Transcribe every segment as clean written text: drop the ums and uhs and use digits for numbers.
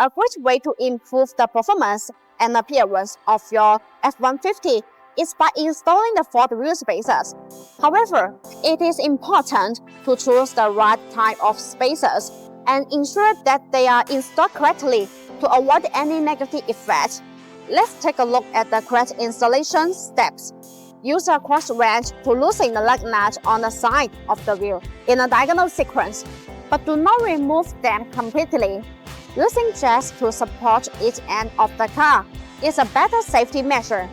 A great way to improve the performance and appearance of your F-150 is by installing the Ford wheel spacers. However, it is important to choose the right type of spacers and ensure that they are installed correctly to avoid any negative effects. Let's take a look at the correct installation steps. Use a cross wrench to loosen the lug nut on the side of the wheel in a diagonal sequence, but do not remove them completely. Using jacks to support each end of the car is a better safety measure.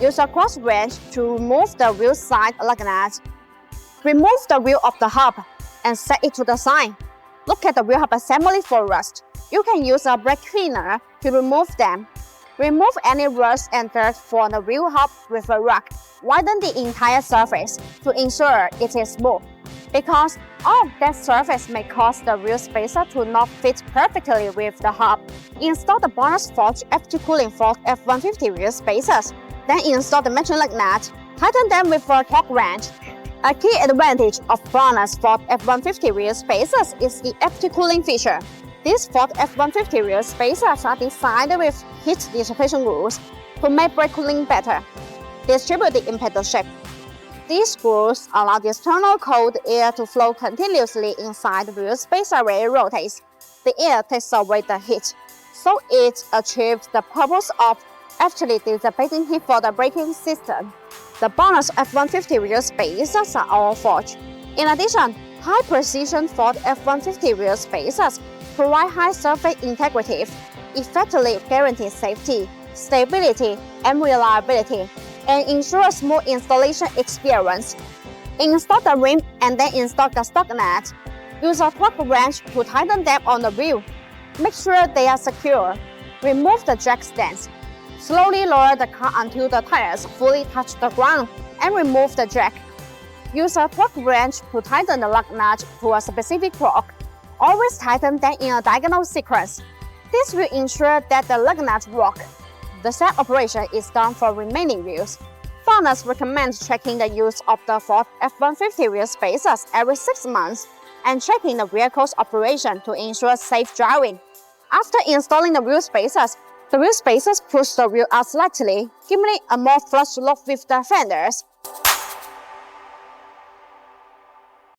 Use a cross wrench to remove the wheel side lug nut. Remove the wheel of the hub and set it to the side. Look at the wheel hub assembly for rust. You can use a brake cleaner to remove them. Remove any rust and dirt from the wheel hub with a rag. Widen the entire surface to ensure it is smooth, because all of that surface may cause the wheel spacer to not fit perfectly with the hub. Install the BONOSS Ford F2 Ford F150 wheel spacers. Then install the matching lug nut. Tighten them with a torque wrench. A key advantage of BONOSS Ford F150 wheel spacers is the F2 cooling feature. These Ford F150 wheel spacers are designed with heat dissipation rules to make brake cooling better. Distribute the impact shape. These screws allow the external cold air to flow continuously inside the wheel spacer when it rotates. The air takes away the heat, so it achieves the purpose of actually dissipating heat for the braking system. The BONOSS F150 wheel spacers are all forged. In addition, high-precision Ford F150 wheel spacers provide high surface integrity, effectively guarantee safety, stability, and reliability, and ensure a smooth installation experience. Install the rim and then install the stock nut. Use a torque wrench to tighten them on the wheel. Make sure they are secure. Remove the jack stands. Slowly lower the car until the tires fully touch the ground and remove the jack. Use a torque wrench to tighten the lug nut to a specific torque. Always tighten them in a diagonal sequence. This will ensure that the lug nuts work. The same operation is done for remaining wheels. BONOSS recommends checking the use of the Ford F150 wheel spacers every 6 months and checking the vehicle's operation to ensure safe driving. After installing the wheel spacers push the wheel out slightly, giving it a more flush look with the fenders.